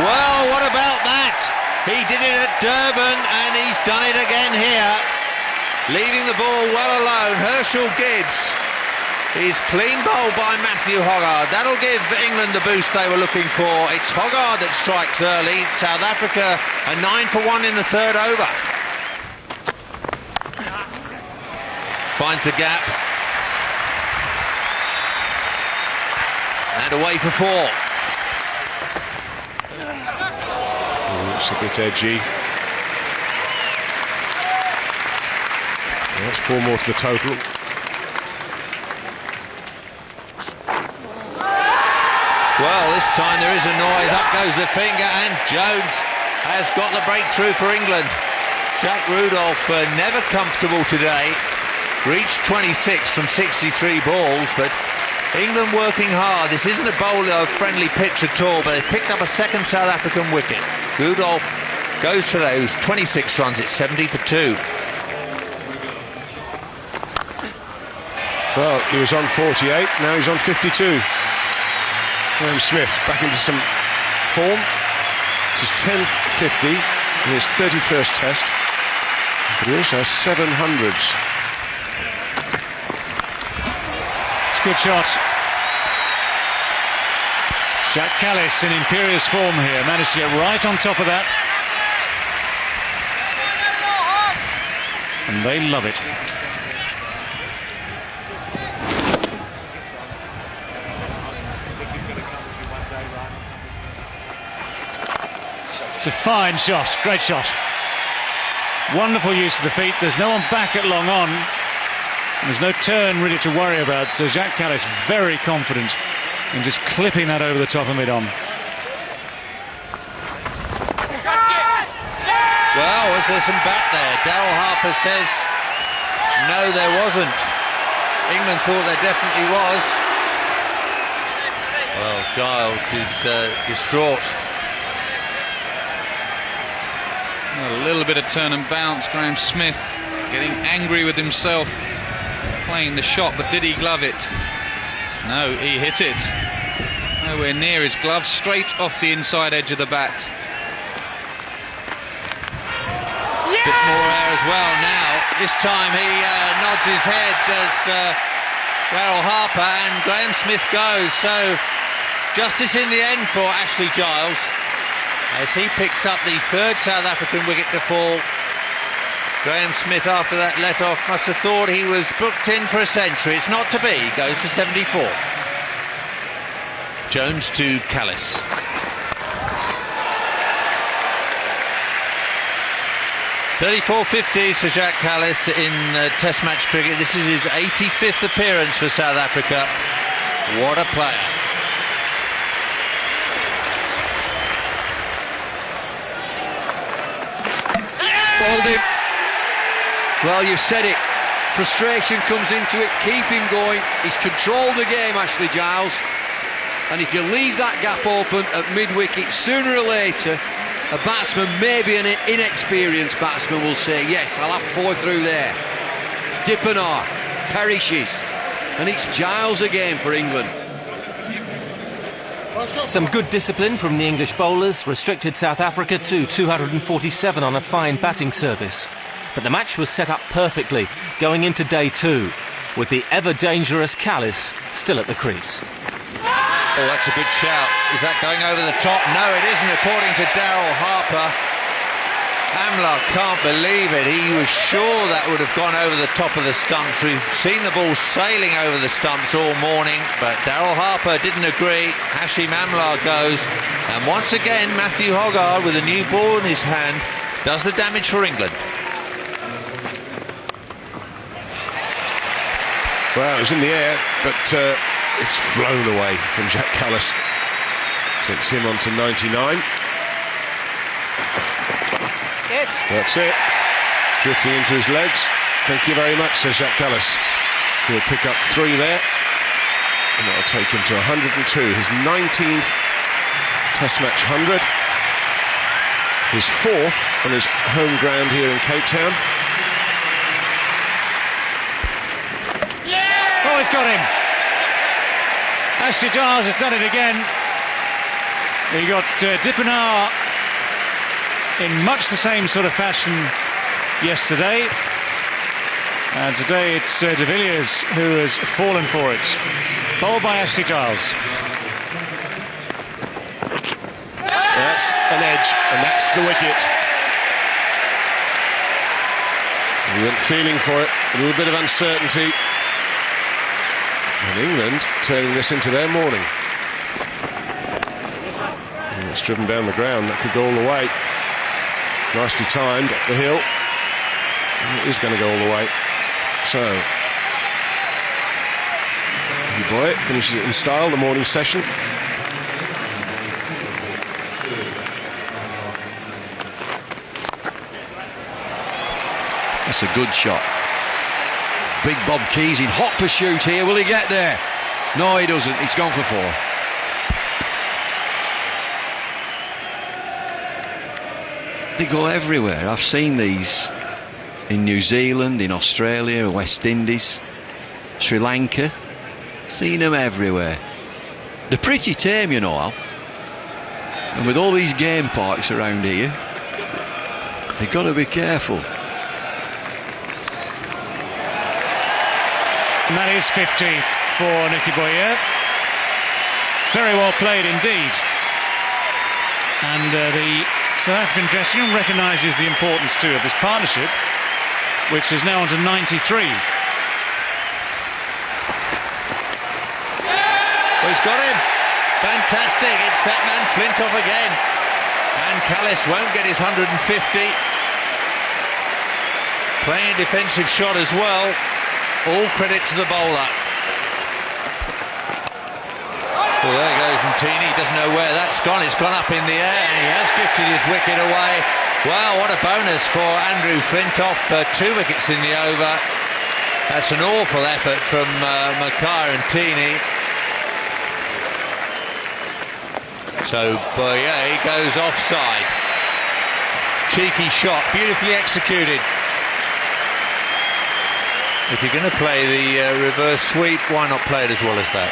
Well, what about that? He did it at Durban and he's done it again here. Leaving the ball well alone. Herschel Gibbs is clean bowled by Matthew Hoggard. That'll give England the boost they were looking for. It's Hoggard that strikes early. South Africa a 9 for 1 in the third over. Finds a gap. And away for 4. It's a bit edgy. That's 4 more to the total. Well, this time there is a noise. Up goes the finger, and Jones has got the breakthrough for England. Jack Rudolph never comfortable today. Reached 26 from 63 balls, but England working hard. This isn't a bowler-friendly pitch at all, but they picked up a second South African wicket. Rudolph goes for those 26 runs. It's 70 for 2. Well, he was on 48, now he's on 52. Graeme Smith back into some form. This is 10th 50 in his 31st test, but he also has 700s. It's a good shot. Jacques Kallis in imperious form here, managed to get right on top of that. And they love it. It's a fine shot, great shot. Wonderful use of the feet. There's no one back at long on. There's no turn really to worry about, so Jacques Kallis very confident in just clipping that over the top of mid-on. Well, was there some bat there? Daryl Harper says no, there wasn't. England thought there definitely was. Well, Giles is distraught. A little bit of turn and bounce. Graeme Smith getting angry with himself, playing the shot, but did he glove it? No, he hit it. Nowhere near his glove, straight off the inside edge of the bat. Yeah! Bit more air as well now. This time he nods his head as Daryl Harper, and Graeme Smith goes. So justice in the end for Ashley Giles, as he picks up the third South African wicket to fall. Graeme Smith, after that let-off, must have thought he was booked in for a century. It's not to be. He goes for 74. Jones to Kallis. .34 50s for Jacques Kallis in Test match cricket. This is his 85th appearance for South Africa. What a player. Bowled him. Well, you said it. Frustration comes into it. Keep him going. He's controlled the game, Ashley Giles. And if you leave that gap open at mid-wicket, sooner or later, a batsman, maybe an inexperienced batsman, will say, yes, I'll have 4 through there. Dippenaar perishes. And it's Giles again for England. Some good discipline from the English bowlers restricted South Africa to 247 on a fine batting service. But the match was set up perfectly going into day 2, with the ever-dangerous Kallis still at the crease. Oh, that's a good shout. Is that going over the top? No, it isn't, according to Daryl Harper. Amla can't believe it. He was sure that would have gone over the top of the stumps. We've seen the ball sailing over the stumps all morning, but Daryl Harper didn't agree. Hashim Amla goes, and once again Matthew Hoggard, with a new ball in his hand, does the damage for England. Well, it was in the air, but it's flown away from Jacques Kallis. Takes him on to 99. Yes. That's it. Drifting into his legs. Thank you very much, says Jacques Kallis. He'll pick up 3 there, and that'll take him to 102. His 19th Test match 100. His 4th on his home ground here in Cape Town. Oh, he's got him. Ashley Giles has done it again. He got Dippenaar in much the same sort of fashion yesterday. And today it's de Villiers who has fallen for it. Bowled by Ashley Giles. That's an edge, and that's the wicket. He went feeling for it, a little bit of uncertainty. And England turning this into their morning. And it's driven down the ground, that could go all the way. Nicely timed up the hill. And it is going to go all the way. So, Boy finishes it in style, the morning session. That's a good shot. Big Bob Keys in hot pursuit here. Will he get there? No, he doesn't. He's gone for 4. They go everywhere. I've seen these in New Zealand, in Australia, West Indies, Sri Lanka. Seen them everywhere. They're pretty tame, you know, Al. And with all these game parks around here, they've got to be careful. And that is 50 for Nicky Boyer. Very well played indeed. And the South African dressing room recognises the importance too of this partnership, which is now on to 93. Well, he's got him. Fantastic. It's that man Flintoff again. And Kallis won't get his 150. Playing a defensive shot as well. All credit to the bowler. Well, there goes Ntini. He doesn't know where that's gone. It's gone up in the air, and he has gifted his wicket away. Wow, what a bonus for Andrew Flintoff. 2 wickets in the over. That's an awful effort from Makhaya Ntini. So Boyer goes offside. Cheeky shot, beautifully executed. If you're going to play the reverse sweep, why not play it as well as that?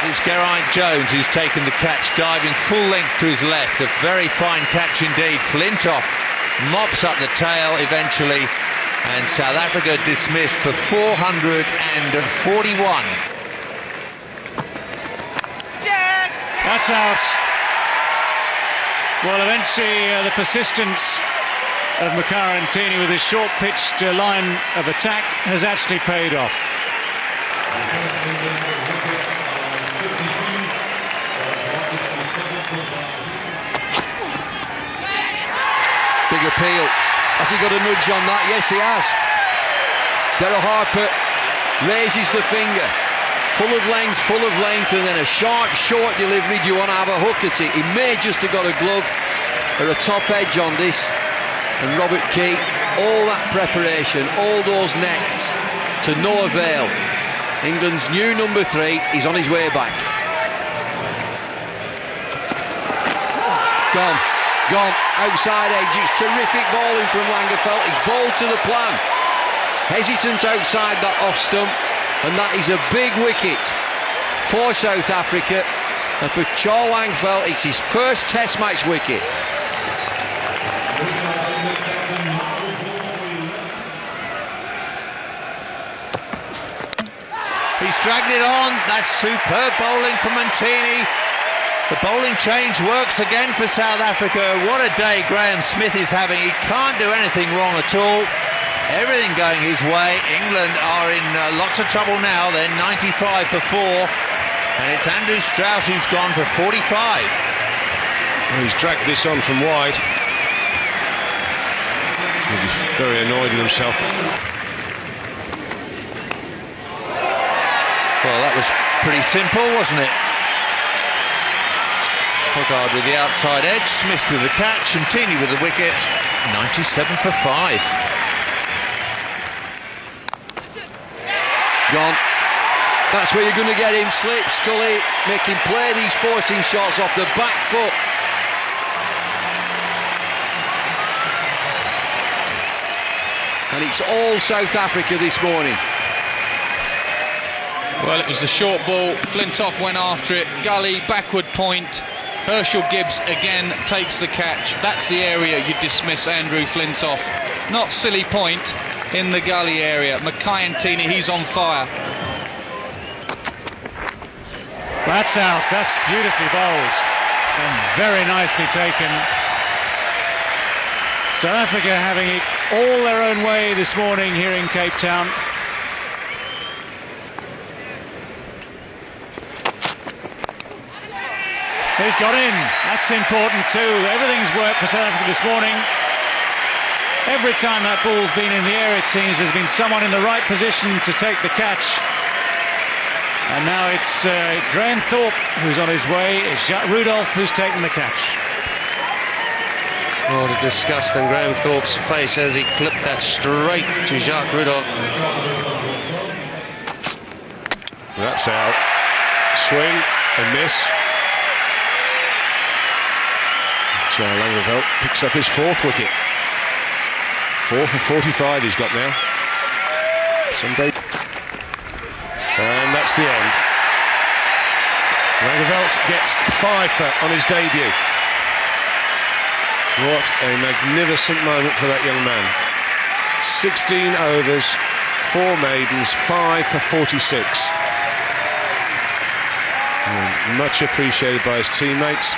It's Geraint Jones who's taken the catch, diving full length to his left. A very fine catch indeed. Flintoff mops up the tail eventually, and South Africa dismissed for 441. That's out. Well, eventually the persistence of Makhaya Ntini with his short-pitched line of attack has actually paid off. Big appeal. Has he got a nudge on that? Yes, he has. Daryl Harper raises the finger. Full of length, and then a sharp, short delivery. Do you want to have a hook at it? He may just have got a glove or a top edge on this. And Robert Key, all that preparation, all those nets, to no avail. England's new number 3 is on his way back. Gone, outside edge. It's terrific bowling from Langerfeldt. He's bowled to the plan. Hesitant outside that off stump. And that is a big wicket for South Africa, and for Charl Langfeldt it's his first Test match wicket. He's dragged it on. That's superb bowling from Ntini. The bowling change works again for South Africa. What a day Graham Smith is having. He can't do anything wrong at all. Everything going his way. England are in lots of trouble now. They're 95 for 4, and it's Andrew Strauss who's gone for 45. Well, he's dragged this on from wide. He's very annoyed with himself. Well, that was pretty simple, wasn't it? Hoggard with the outside edge, Smith with the catch, and Ntini with the wicket. 97 for 5. Gone. That's where you're going to get him. Slip, Scully, make him play these forcing shots off the back foot. And it's all South Africa this morning. Well, it was the short ball. Flintoff went after it. Gully, backward point. Herschel Gibbs again takes the catch. That's the area you dismiss Andrew Flintoff. Not silly point in the gully area. Mackay-Ntini, he's on fire. That's out. That's beautifully bowled and very nicely taken. South Africa having it all their own way this morning here in Cape Town. He's got in. That's important too. Everything's worked for South Africa this morning. Every time that ball's been in the air, it seems there's been someone in the right position to take the catch. And now it's Graham Thorpe who's on his way. It's Jacques Rudolph who's taken the catch. Oh, the disgust on Graham Thorpe's face as he clipped that straight to Jacques Rudolph. That's out. Swing and miss. Charles Langerveldt picks up his 4th wicket. 4 for 45 he's got now. Sunday. And that's the end. Langerveldt gets 5 on his debut. What a magnificent moment for that young man. 16 overs, 4 maidens, 5 for 46. And much appreciated by his teammates.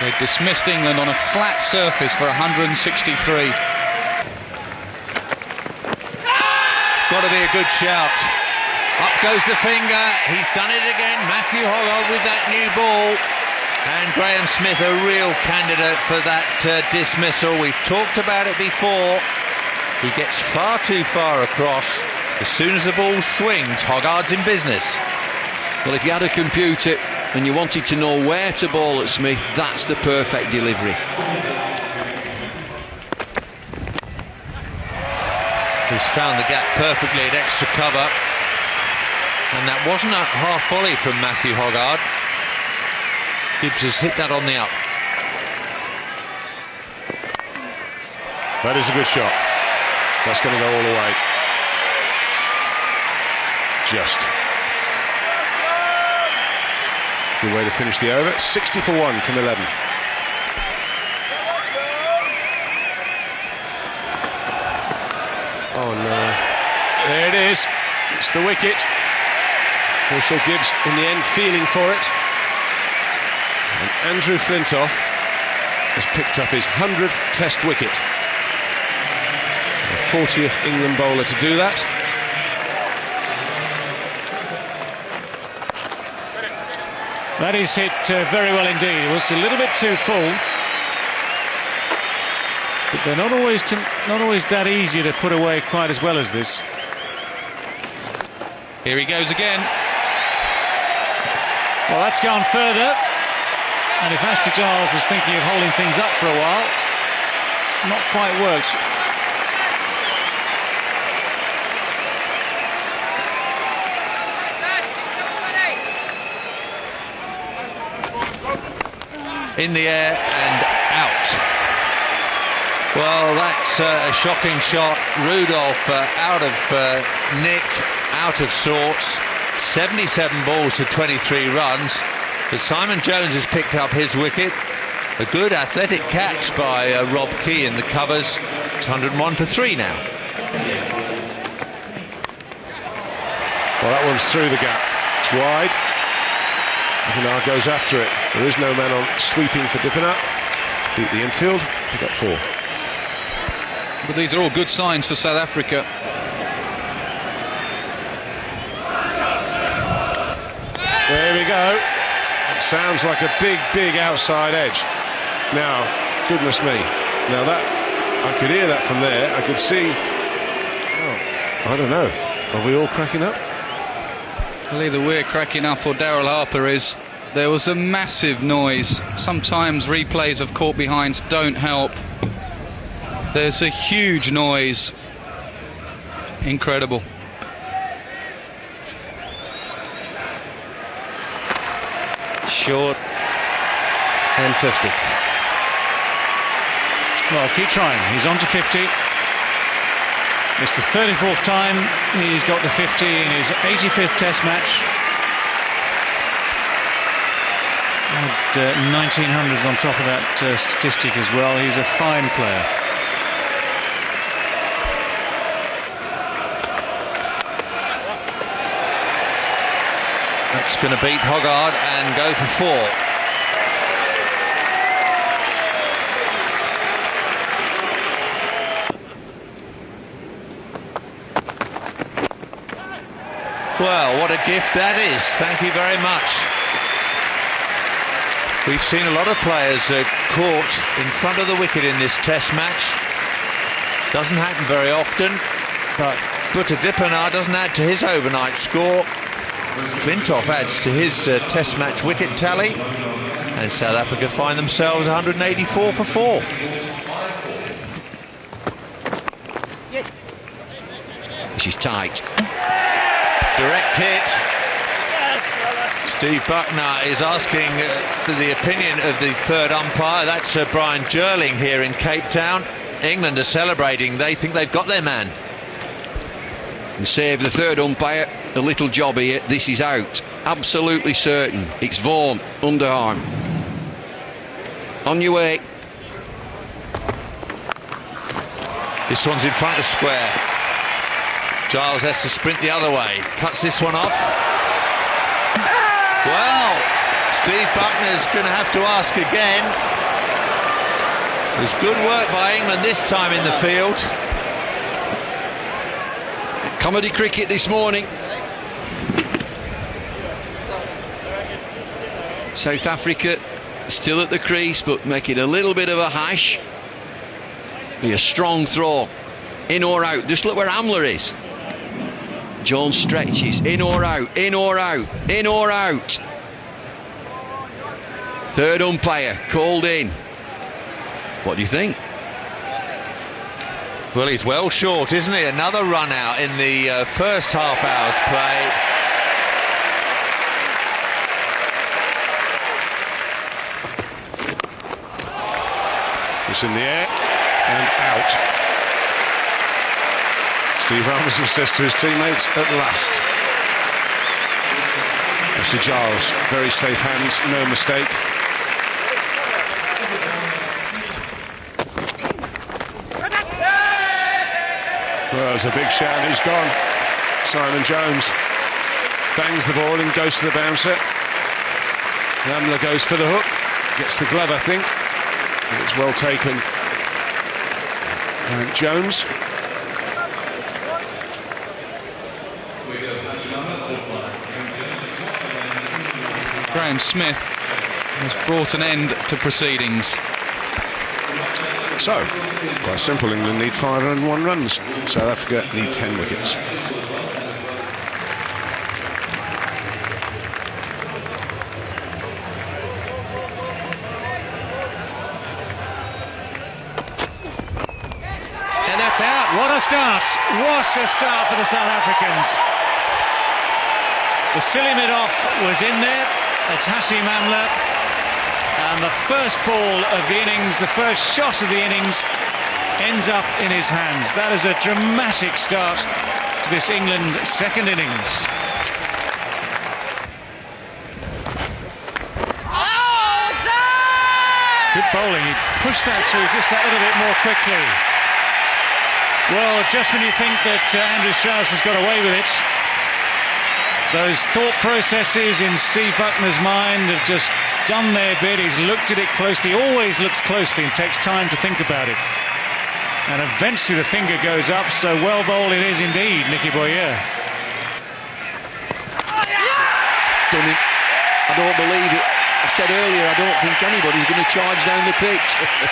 They dismissed England on a flat surface for 163. Got to be a good shout. Up goes the finger. He's done it again. Matthew Hoggard with that new ball. And Graham Smith, a real candidate for that dismissal. We've talked about it before. He gets far too far across. As soon as the ball swings, Hoggard's in business. Well, if you had a computer and you wanted to know where to bowl at Smith, that's the perfect delivery. He's found the gap perfectly at extra cover. And that wasn't a half volley from Matthew Hoggard. Gibbs has hit that on the up. That is a good shot. That's going to go all the way. Just. Good way to finish the over. 60 for 1 from 11. Oh no. There it is. It's the wicket. Herschel Gibbs in the end feeling for it. And Andrew Flintoff has picked up his 100th Test wicket. The 40th England bowler to do that. That is hit very well indeed. It was a little bit too full. But they're not always that easy to put away quite as well as this. Here he goes again. Well, that's gone further. And if Ashley Giles was thinking of holding things up for a while, it's not quite worked. In the air and out. Well, that's a shocking shot. Rudolph out of nick, out of sorts. 77 balls to 23 runs. But Simon Jones has picked up his wicket. A good athletic catch by Rob Key in the covers. It's 101 for 3 now. Well, that one's through the gap. It's wide. Dippenaar goes after it. There is no man on sweeping for Dippenaar. Beat the infield, pick up 4. But these are all good signs for South Africa. There we go. It sounds like a big outside edge. Now, goodness me. Now that, I could hear that from there. I could see, I don't know. Are we all cracking up? Well, either we're cracking up or Daryl Harper is. There was a massive noise. Sometimes replays of caught behinds don't help. There's a huge noise. Incredible. Short and 50. Well, keep trying. He's on to 50. It's the 34th time he's got the 50 in his 85th Test match. Had 1900s on top of that statistic as well. He's a fine player. That's going to beat Hoggard and go for 4. Well, what a gift that is. Thank you very much. We've seen a lot of players caught in front of the wicket in this Test match. Doesn't happen very often, but Buttadippanar doesn't add to his overnight score. Flintoff adds to his Test match wicket tally, and South Africa find themselves 184 for 4. This is tight. Direct hit. Steve Buckner is asking for the opinion of the third umpire. That's Brian Jerling here in Cape Town. England are celebrating. They think they've got their man. And save the third umpire a little job here. This is out. Absolutely certain. It's Vaughan, underarm. On your way. This one's in front of square. Giles has to sprint the other way. Cuts this one off. Well, Steve Buckner's going to have to ask again. It was good work by England this time in the field. Comedy cricket this morning. South Africa still at the crease, but making a little bit of a hash. Be a strong throw. In or out. Just look where Amler is. Jones stretches. In or out. In or out. In or out. Third umpire called in. What do you think? Well, he's well short, isn't he? Another run out in the first half hour's play. It's in the air and out. Steve Armstrong says to his teammates, at last. Mr. Giles, very safe hands, no mistake. Well, there's a big shout. He's gone. Simon Jones bangs the ball and goes to the bouncer. Amler goes for the hook. Gets the glove, I think. And it's well taken. And Jones. Graham Smith has brought an end to proceedings. So, quite simple. England need 501 runs. South Africa need 10 wickets. And that's out. What a start. What a start for the South Africans. The silly mid-off was in there. It's Hashim Amla. And the first ball of the innings, the first shot of the innings, ends up in his hands. That is a dramatic start to this England second innings. It's good bowling. He pushed that through just that little bit more quickly. Well, just when you think that Andrew Strauss has got away with it, those thought processes in Steve Buckner's mind have just done their bit. He's looked at it closely, always looks closely and takes time to think about it. And eventually the finger goes up, so well bowled it is indeed, Nicky Boyer. Done it. I don't believe it. I said earlier, I don't think anybody's going to charge down the pitch.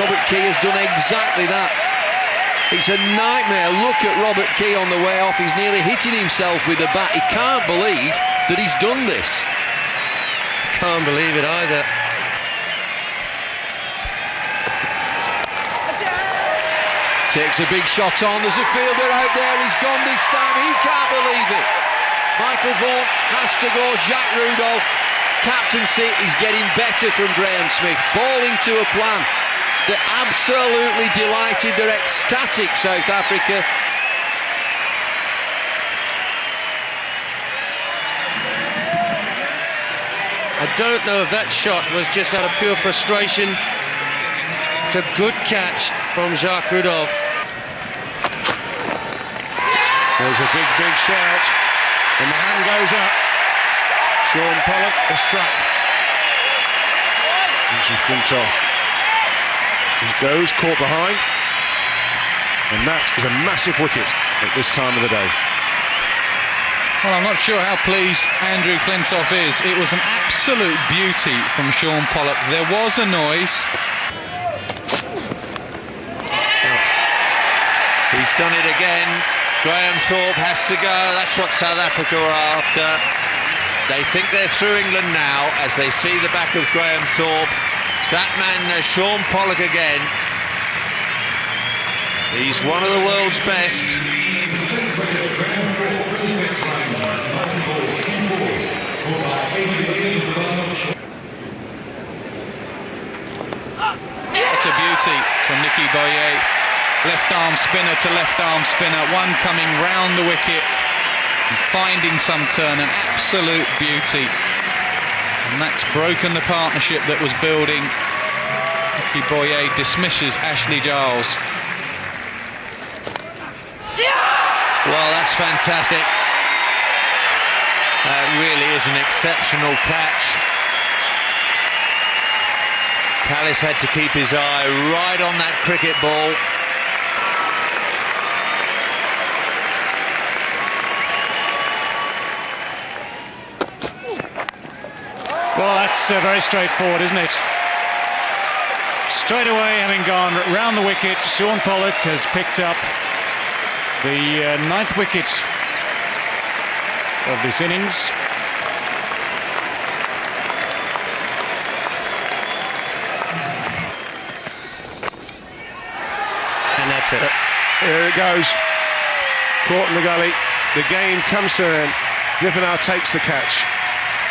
Robert Key has done exactly that. It's a nightmare. Look at Robert Key on the way off. He's nearly hitting himself with the bat. He can't believe that he's done this. Can't believe it either. Takes a big shot on. There's a fielder out there. He's gone this time. He can't believe it. Michael Vaughan has to go. Jacques Rudolph, captaincy is getting better from Graham Smith. Bowling to a plan. They're absolutely delighted. They're ecstatic, South Africa. don't know if that shot was just out of pure frustration. It's a good catch from Jacques Rudolph. There's a big shout, and the hand goes up. Sean Pollock has struck. Into Flintoff. He goes, caught behind, and that is a massive wicket at this time of the day. Well, I'm not sure how pleased Andrew Flintoff is. It was an absolute beauty from Sean Pollock. There was a noise. He's done it again. Graham Thorpe has to go. That's what South Africa are after. They think they're through England now as they see the back of Graham Thorpe. It's that man, Sean Pollock again. He's one of the world's best. That's a beauty from Nicky Boyer. Left arm spinner to left arm spinner. One coming round the wicket and finding some turn. An absolute beauty. And that's broken the partnership that was building. Nicky Boyer dismisses Ashley Giles. Well, that's fantastic. That really is an exceptional catch. Kallis had to keep his eye right on that cricket ball. Well, that's very straightforward, isn't it? Straight away, having gone round the wicket, Sean Pollock has picked up the 9th wicket of this innings. And that's it. Here it goes. Caught in the gully. The game comes to an end. Diffenau takes the catch.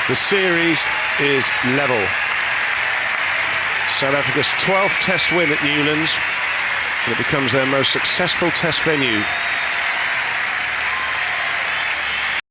The series is level. South Africa's 12th Test win at Newlands, and it becomes their most successful Test venue